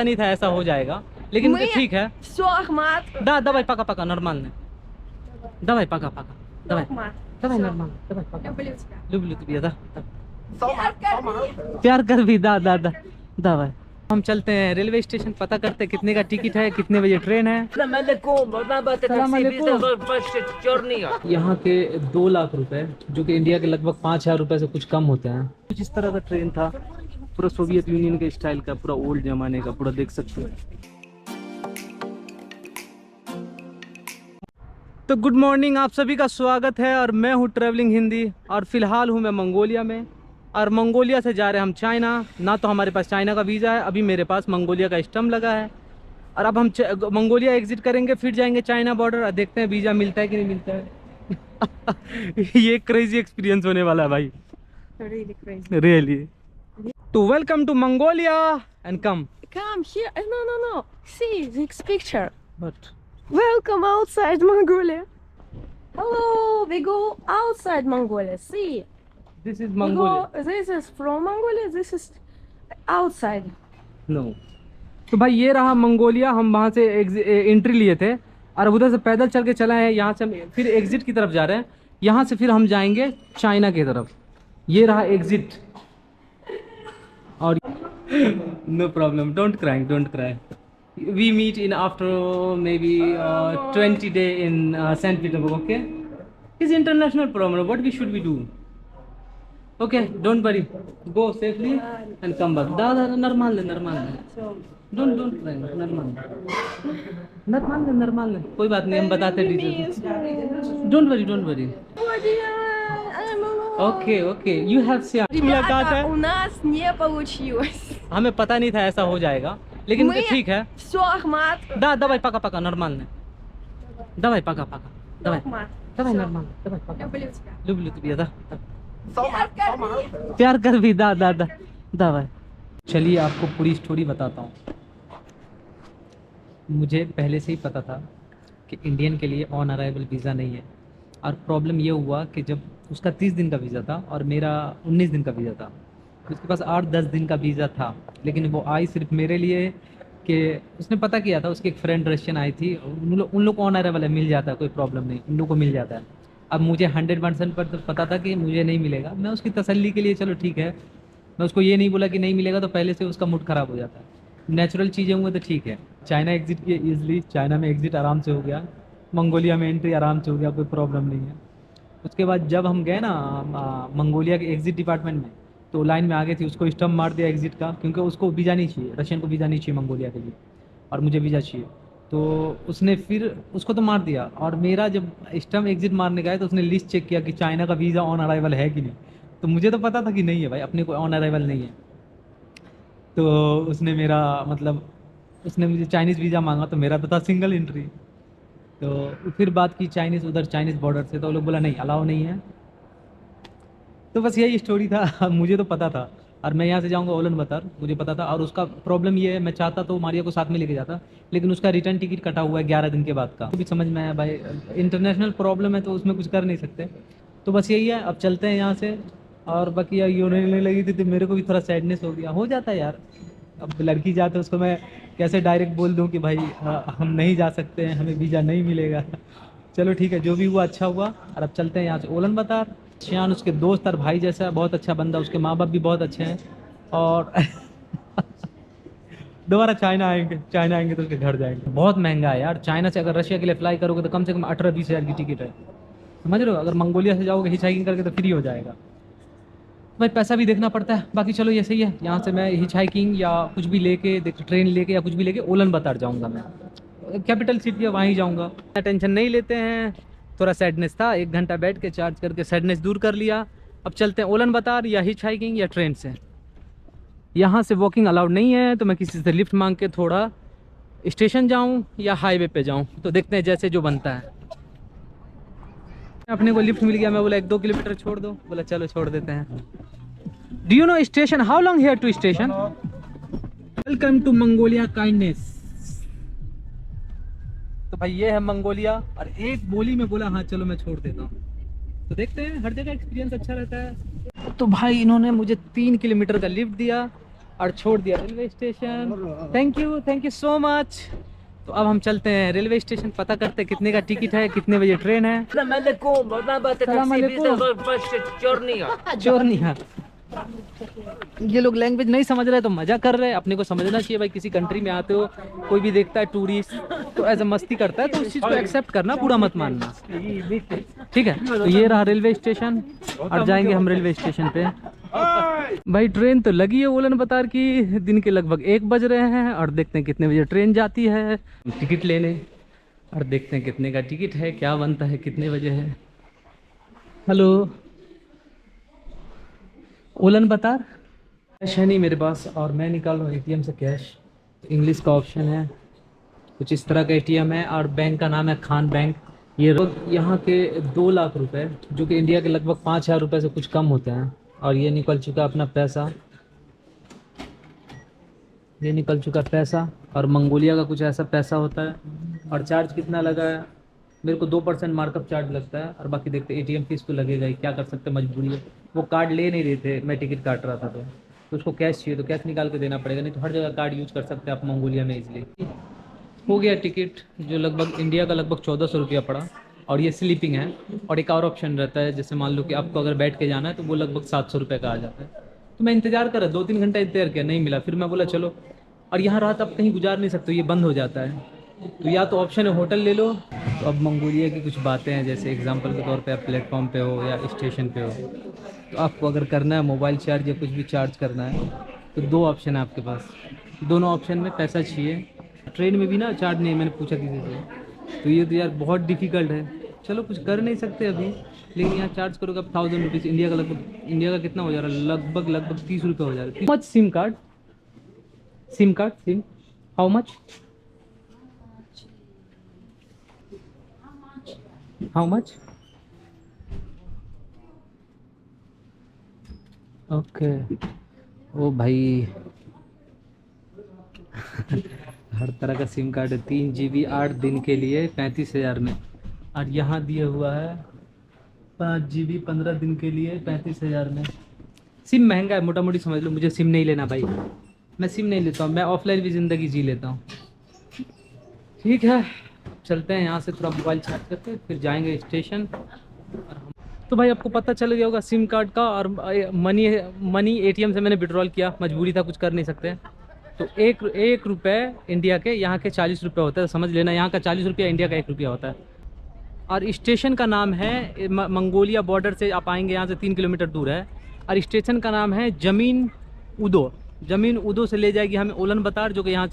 नहीं था ऐसा हो जाएगा, लेकिन ठीक है। Давай, пока-пока, нормально. Давай, пока-пока. Давай. Давай, нормально. Давай, пока. Люблю тебя, да. प्यार कर भी, दा दा दा दावा। हम चलते हैं रेलवे स्टेशन, पता करते हैं कितने का टिकट है, कितने बजे ट्रेन है। यहाँ के 2 लाख रुपए, जो कि इंडिया के लगभग 5,000 रुपए से कुछ कम होते हैं। कुछ इस तरह का ट्रेन था, पूरा सोवियत यूनियन के स्टाइल का, पूरा ओल्ड जमाने का, पूरा देख सकते हैं। तो गुड मॉर्निंग, आप सभी का स्वागत है और मैं हूँ ट्रैवलिंग हिंदी। और फिलहाल हूँ मैं मंगोलिया में, और मंगोलिया से जा रहे हैं हम चाइना। ना तो हमारे पास चाइना का वीज़ा है, अभी मेरे पास मंगोलिया का स्टम्प लगा है। और अब हम मंगोलिया एग्जिट करेंगे, फिर जाएंगे चाइना बॉर्डर, और देखते हैं वीज़ा मिलता है कि नहीं मिलता है। ये क्रेजी एक्सपीरियंस होने वाला है भाई, रियली। तो welcome to Mongolia and come here. No. See this picture. But Welcome outside Mongolia. Hello, we go outside Mongolia. See, this is we Mongolia. go. This is from Mongolia. This is outside. No, तो भाई ये रहा Mongolia. हम वहाँ से entry लिए थे और उधर से पैदल चल के चला है। यहाँ से हम फिर एग्जिट की तरफ जा रहे हैं, यहाँ से फिर हम जाएंगे चाइना की तरफ। ये रहा एग्जिट। और no problem, don't cry. We meet in after maybe 20 day in Saint Petersburg. Okay, is international problem, what we should we do? Okay, don't worry, go safely and come back. दादा normal don't cry, normal, कोई बात नहीं, हम बताते details. Don't worry. Okay, you have seen. मुलाकात है, у нас не получилось. हमें पता नहीं था ऐसा हो जाएगा, लेकिन ठीक है। Все, Ахмат. давай, пока, нормально. Давай, пока. Давай, нормально. Давай, пока. Люблю Люблю тебя. тебя, да. प्यार कर भी, दा दावा। चलिए आपको पूरी स्टोरी बताता हूँ। मुझे पहले से ही पता था कि इंडियन के लिए ऑन अराइवल वीज़ा नहीं है। और प्रॉब्लम ये हुआ कि जब उसका 30 दिन का वीज़ा था और मेरा 19 दिन का वीज़ा था, उसके पास 8-10 दिन का वीज़ा था, लेकिन वो आई सिर्फ मेरे लिए कि उसने पता किया था, उसकी एक फ्रेंड रशियन आई थी, उन लोग को ऑन अराइवल मिल जाता है, कोई प्रॉब्लम नहीं, उन लोग को मिल जाता है। अब मुझे 100% पर तो पता था कि मुझे नहीं मिलेगा। मैं उसकी तसल्ली के लिए चलो ठीक है, मैं उसको ये नहीं बोला कि नहीं मिलेगा, तो पहले से उसका मूड ख़राब हो जाता है। नेचुरल चीज़ें हुए तो ठीक है। चाइना एग्जिट किए ईजिली, चाइना में एग्जिट आराम से हो गया, मंगोलिया में एंट्री आराम से हो गया, कोई प्रॉब्लम नहीं है। उसके बाद जब हम गए ना मंगोलिया के एग्जिट डिपार्टमेंट में, तो लाइन में आ गई थी, उसको स्टम्प मार दिया एग्जिट का, क्योंकि उसको वीज़ा नहीं चाहिए, रशियन को वीज़ा नहीं चाहिए मंगोलिया के लिए, और मुझे वीज़ा चाहिए। तो उसने फिर उसको तो मार दिया, और मेरा जब स्टम्प एग्जिट मारने गया तो उसने लिस्ट चेक किया कि चाइना का वीज़ा ऑन अराइवल है कि नहीं। तो मुझे तो पता था कि नहीं है भाई, अपने को ऑन अराइवल नहीं है। तो उसने मेरा मतलब उसने मुझे चाइनीज़ वीज़ा मांगा, तो मेरा तो था सिंगल एंट्री। तो फिर बात की चाइनीज़, उधर चाइनीज़ बॉर्डर से, तो वो लोग बोला नहीं, अलाउ नहीं है। तो बस यही स्टोरी था। मुझे तो पता था, और मैं यहाँ से जाऊँगा उलानबातर, मुझे पता था। और उसका प्रॉब्लम ये है, मैं चाहता तो मारिया को साथ में लेके जाता, लेकिन उसका रिटर्न टिकट कटा हुआ है 11 दिन के बाद का। तो भी समझ में आया भाई, इंटरनेशनल प्रॉब्लम है तो उसमें कुछ कर नहीं सकते। तो बस यही है, अब चलते हैं यहाँ से। और बाकी यार यूँ नहीं लगी थी, तो मेरे को भी थोड़ा सैडनेस हो जाता है यार। अब लड़की जाते उसको मैं कैसे डायरेक्ट बोल दूँ कि भाई हम नहीं जा सकते हैं, हमें वीज़ा नहीं मिलेगा। चलो ठीक है, जो भी हुआ अच्छा हुआ। और अब चलते हैं यहाँ से उलानबातर। शियान उसके दोस्त और भाई जैसा है, बहुत अच्छा बंदा, उसके माँ बाप भी बहुत अच्छे हैं। और दोबारा चाइना आएंगे तो उसके घर जाएंगे। बहुत महंगा है यार, चाइना से अगर रशिया के लिए अप्लाई करोगे तो कम से कम 18-20 हज़ार की टिकट है, समझ रहे हो। अगर मंगोलिया से जाओगे हिचहाइकिंग करके तो फ्री हो जाएगा। भाई पैसा भी देखना पड़ता है, बाकी चलो ये सही है। यहाँ से मैं हिचहाइकिंग या कुछ भी लेके, ट्रेन लेके या कुछ भी लेके उलानबातर जाऊँगा। मैं कैपिटल सिटी है, वहाँ ही जाऊँगा। टेंशन नहीं लेते हैं, थोड़ा सैडनेस था, 1 घंटा बैठ के चार्ज करके सैडनेस दूर कर लिया। अब चलते हैं उलानबातर, या हिचहाइकिंग या ट्रेन से। यहाँ से वॉकिंग अलाउड नहीं है, तो मैं किसी से लिफ्ट मांग के थोड़ा स्टेशन जाऊँ या हाईवे पे जाऊँ, तो देखते हैं जैसे जो बनता है। अपने को लिफ्ट मिल गया, मैं बोला 1-2 किलोमीटर छोड़ दो, बोला चलो छोड़ देते हैं। Do you know station, how long here to station? Welcome to Mongolia kindness. तो भाई ये है मंगोलिया, और एक बोली में बोला हाँ चलो मैं छोड़ देता हूँ। तो देखते हैं, हर जगह एक्सपीरियंस अच्छा रहता है। तो भाई इन्होंने मुझे 3 किलोमीटर का लिफ्ट दिया, और छोड़ दिया railway station. Thank you so much. तो अब हम चलते हैं रेलवे स्टेशन, पता करते हैं कितने का टिकट है, कितने बजे ट्रेन है। चोरनिया। ये लोग लैंग्वेज नहीं समझ रहे तो मजा कर रहे हैं, अपने को समझना चाहिए भाई। किसी कंट्री में आते हो, कोई भी देखता है टूरिस्ट तो ऐसा मस्ती करता है, तो उस चीज़ को एक्सेप्ट करना, बुरा मत मानना, ठीक है। तो ये रहा रेलवे स्टेशन और जाएंगे हम रेलवे स्टेशन पे। भाई ट्रेन तो लगी है उलन बतार की, दिन के लगभग 1 बज रहे हैं और देखते हैं कितने बजे ट्रेन जाती है। टिकट लेने और देखते हैं कितने का टिकट है, क्या बनता है, कितने बजे है। हेलो उलन बतार, कैश है नहीं मेरे पास और मैं निकाल रहा हूँ एटीएम से कैश। इंग्लिश का ऑप्शन है, कुछ इस तरह का एटीएम है और बैंक का नाम है खान बैंक। ये यहाँ के 2 लाख रुपए, जो कि इंडिया के लगभग 5,000 रुपये से कुछ कम होते हैं। और ये निकल चुका अपना पैसा, ये निकल चुका पैसा। और मंगोलिया का कुछ ऐसा पैसा होता है। और चार्ज कितना लगा है, मेरे को 2% मार्कअप चार्ज लगता है और बाकी देखते एटीएम फीस तो लगेगा ही, क्या कर सकते हैं, मजबूरी है। वो कार्ड ले नहीं रहे थे, मैं टिकट काट रहा था तो उसको कैश चाहिए तो कैश निकाल के देना पड़ेगा, नहीं तो हर जगह कार्ड यूज़ कर सकते हैं आप मंगोलिया में इजली। हो गया टिकट, जो लगभग इंडिया का लगभग 1400 रुपया पड़ा। और ये स्लीपिंग है। और एक और ऑप्शन रहता है, जैसे मान लो कि आपको अगर बैठ के जाना है तो वो लगभग 700 रुपये का आ जाता है। तो मैं इंतज़ार करा, 2-3 घंटा इंतजार किया, नहीं मिला। फिर मैं बोला चलो, और यहाँ रात आप कहीं गुजार नहीं सकते, ये बंद हो जाता है। तो या तो ऑप्शन है होटल ले लो। तो अब मंगोलिया की कुछ बातें हैं, जैसे एग्जांपल के तौर पे आप प्लेटफॉर्म पे हो या स्टेशन पे हो, तो आपको अगर करना है मोबाइल चार्ज या कुछ भी चार्ज करना है तो 2 ऑप्शन है आपके पास। दोनों ऑप्शन में पैसा चाहिए। ट्रेन में भी ना चार्ज नहीं, मैंने पूछा किसी से, तो ये तो यार बहुत डिफ़िकल्ट है। चलो कुछ कर नहीं सकते अभी, लेकिन यहाँ चार्ज करोगे अब 1000 रुपीज़। इंडिया का कितना हो जा रहा है, लगभग 30 रुपये हो जा रहा है। How much SIM card, how much, how much, okay. ओ भाई हर तरह का सिम कार्ड है। 3 GB 8 दिन के लिए 35,000 में। और यहाँ दिया हुआ है 5 GB 15 दिन के लिए 35,000 में। सिम महंगा है, मोटा मोटी समझ लो। मुझे सिम नहीं लेना भाई, मैं सिम नहीं लेता हूँ, मैं ऑफलाइन भी ज़िंदगी जी लेता हूँ। ठीक है, चलते हैं यहाँ से थोड़ा मोबाइल चार्ज करके फिर जाएंगे स्टेशन। तो भाई आपको पता चल गया होगा सिम कार्ड का। और मनी एटीएम से मैंने विड्रॉल किया, मजबूरी था, कुछ कर नहीं सकते। तो एक रुपये इंडिया के, यहाँ के 40 रुपये होता है, तो समझ लेना यहाँ का 40 रुपया, इंडिया का 1 रुपया होता है। और स्टेशन का नाम है, मंगोलिया बॉर्डर से आप आएंगे, यहाँ से 3 किलोमीटर दूर है। और स्टेशन का नाम है जमीन उदो। जमीन उदो से ले जाएगी हमें उलन बतार, जो कि यहाँ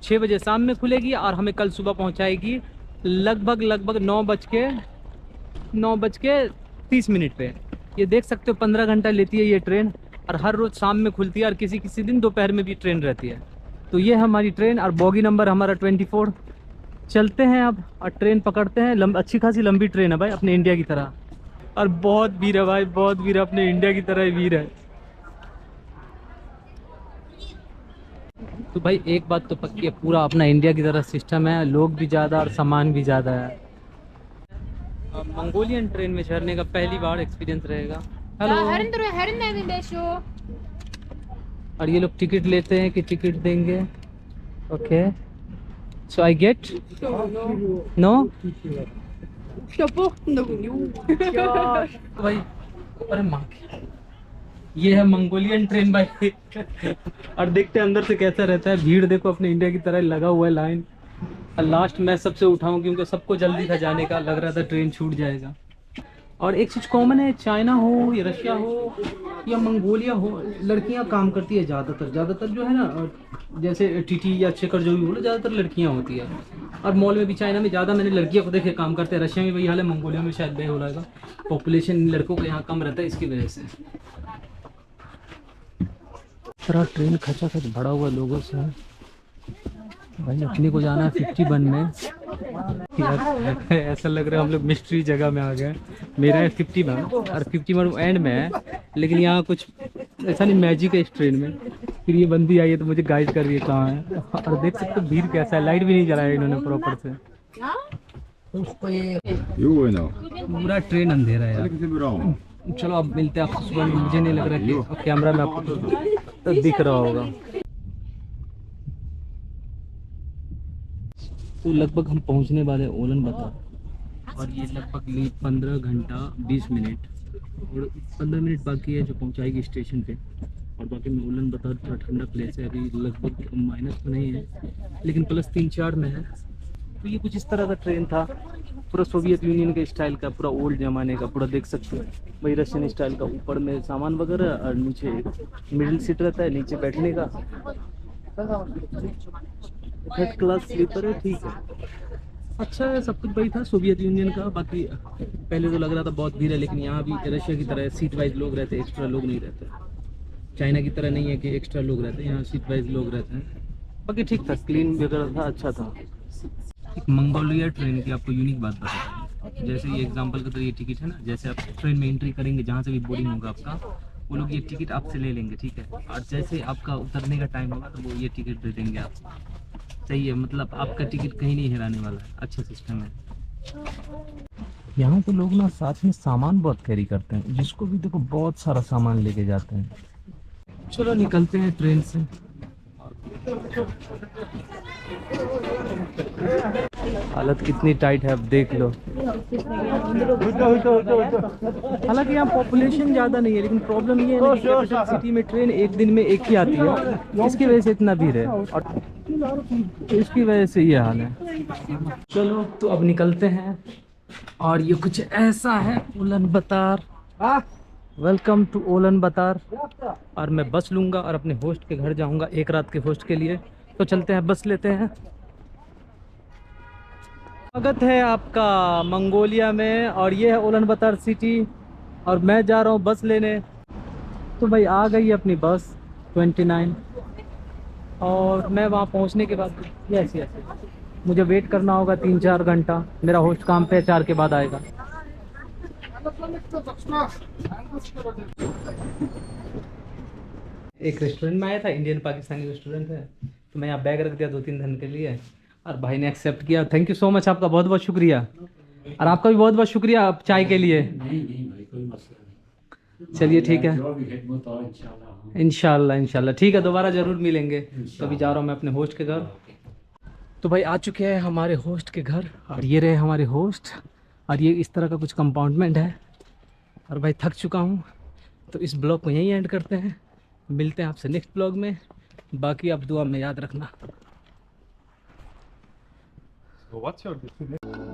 6 बजे शाम में खुलेगी और हमें कल सुबह पहुँचाएगी लगभग 9:30 पे। ये देख सकते हो 15 घंटा लेती है ये ट्रेन, और हर रोज़ शाम में खुलती है और किसी किसी दिन दोपहर में भी ट्रेन रहती है। तो ये है हमारी ट्रेन और बॉगी नंबर हमारा 24। चलते हैं अब और ट्रेन पकड़ते हैं। अच्छी खासी लंबी ट्रेन है भाई, अपने इंडिया की तरह। और बहुत भीड़ है भाई, बहुत भीड़ है, अपने इंडिया की तरह ही भीड़ है। तो भाई एक बात तो पक्की है, पूरा अपना इंडिया की तरह सिस्टम है, लोग भी ज़्यादा और सामान भी ज़्यादा है। मंगोलियन ट्रेन में चढ़ने का पहली बार एक्सपीरियंस रहेगा। हेलो। और ये लोग टिकट लेते हैं कि टिकट देंगे। Okay, so I get no भाई। अरे माँ, ये है मंगोलियन ट्रेन भाई। और देखते हैं अंदर से कैसा रहता है। भीड़ देखो, अपने इंडिया की तरह लगा हुआ है लाइन। और लास्ट मैं सबसे उठाऊं क्योंकि सबको जल्दी था जाने का, लग रहा था ट्रेन छूट जाएगा। और एक चीज़ कॉमन है, चाइना हो या रशिया हो या मंगोलिया हो, लड़कियां काम करती है ज़्यादातर जो है ना, जैसे टीटी या चेकर जो भी बोलो, ज़्यादातर लड़कियां होती है। और मॉल में भी चाइना में ज़्यादा मैंने लड़कियों को देखे काम करते हैं। रशिया में वही हाल है, मंगोलिया में शायद हो रहेगा, पॉपुलेशन लड़कों का यहाँ कम रहता है इसकी वजह से। पूरा ट्रेन खचाखच भरा हुआ लोगों से है भाई। अपने को जाना है 51 में यार। ऐसा लग रहा है हम लोग मिस्ट्री जगह में आ गए। मेरा है 51 और 51 एंड में है, लेकिन यहाँ कुछ ऐसा नहीं मैजिक है इस ट्रेन में। फिर ये बंदी आई है तो मुझे गाइड कर रही है कहाँ है। और देख सकते हो भीड़ कैसा है, लाइट भी नहीं जलाया इन्होंने प्रॉपर से। पूरा ट्रेन अंधेरा है यार। चलो अब मिलते हैं आपको सुबह में। मुझे नहीं लग रहा कि कैमरा में आपको तो दिख रहा होगा। तो लगभग हम पहुंचने वाले हैं ओलन बातार, और ये लगभग 15 घंटा 20 मिनट और 15 मिनट बाकी है जो पहुंचाएगी स्टेशन पे। और बाकी में ओलन बातार थोड़ा ठंडा प्लेस है, अभी लगभग माइनस में नहीं है लेकिन प्लस 3-4 में है। तो ये कुछ इस तरह का ट्रेन था, पूरा सोवियत यूनियन के स्टाइल का, पूरा ओल्ड ज़माने का, पूरा देख सकते हैं वही रशियन स्टाइल का। ऊपर में सामान वगैरह और नीचे मिडिल सीट रहता है, नीचे बैठने का। थर्ड क्लास स्लीपर है, ठीक है, अच्छा है, सब कुछ वही था सोवियत यूनियन का। बाकी पहले तो लग रहा था बहुत भीड़ है, लेकिन यहाँ भी रशिया की तरह सीट वाइज लोग रहते हैं, एक्स्ट्रा लोग नहीं रहते। चाइना की तरह नहीं है कि एक्स्ट्रा लोग रहते हैं, यहाँ सीट वाइज लोग रहते हैं। बाकी ठीक था, क्लीन वगैरह था, अच्छा था। एक मंगोलिया ट्रेन की आपको यूनिक बात बताता हूँ। जैसे ये एग्जांपल के तौर ये टिकट है ना, जैसे आप ट्रेन में एंट्री करेंगे, जहाँ से भी बोर्डिंग होगा आपका, वो लोग ये टिकट आपसे ले लेंगे, ठीक है। और जैसे आपका उतरने का टाइम होगा तो वो ये टिकट दे देंगे आपको। सही है, मतलब आपका टिकट कहीं नहीं हिराने वाला है, अच्छा सिस्टम है। यहाँ पे लोग ना साथ में सामान बहुत कैरी करते हैं, जिसको भी देखो बहुत सारा सामान लेके जाते हैं। चलो निकलते हैं ट्रेन से। हालत कितनी टाइट है अब देख लो। हालांकि यहाँ पॉपुलेशन ज़्यादा नहीं है, लेकिन प्रॉब्लम ये है ना कि कैपिटल सिटी में ट्रेन एक दिन में एक ही आती है, इसकी वजह से इतना भीड़ है, और इसकी वजह से ये हाल है। चलो तो अब निकलते हैं, और ये कुछ ऐसा है उलन बातार। Welcome to ओलन बातार। और मैं बस लूँगा और अपने होस्ट के घर जाऊँगा एक रात के होस्ट के लिए। तो चलते हैं, बस लेते हैं। स्वागत है आपका मंगोलिया में, और ये है ओलन बातार सिटी, और मैं जा रहा हूँ बस लेने। तो भाई आ गई अपनी बस 29, और मैं वहाँ पहुँचने के बाद यस मुझे वेट करना होगा 3-4 घंटा। मेरा होस्ट काम पे 4 के बाद आएगा। एक रेस्टोरेंट में आया था, इंडियन पाकिस्तानी रेस्टोरेंट है, तो मैं यहाँ बैग रख दिया 2-3 दिन के लिए, और भाई ने एक्सेप्ट किया। थैंक यू सो मच, आपका बहुत बहुत शुक्रिया, और आपका भी बहुत बहुत शुक्रिया आप चाय के लिए। नहीं भाई कोई मसला नहीं। चलिए ठीक है, जो भी खिदमत हो इंशाल्लाह। इंशाल्लाह इंशाल्लाह ठीक है, दोबारा ज़रूर मिलेंगे। कभी जा रहा हूँ मैं अपने होस्ट के घर। तो भाई आ चुके हैं हमारे होस्ट के घर, और ये रहे हमारे होस्ट, और ये इस तरह का कुछ कंपाउंडमेंट है। और भाई थक चुका हूँ, तो इस ब्लॉग को यहीं एंड करते हैं। मिलते हैं आपसे नेक्स्ट ब्लॉग में, बाकी आप दुआ में याद रखना। So what's your destination?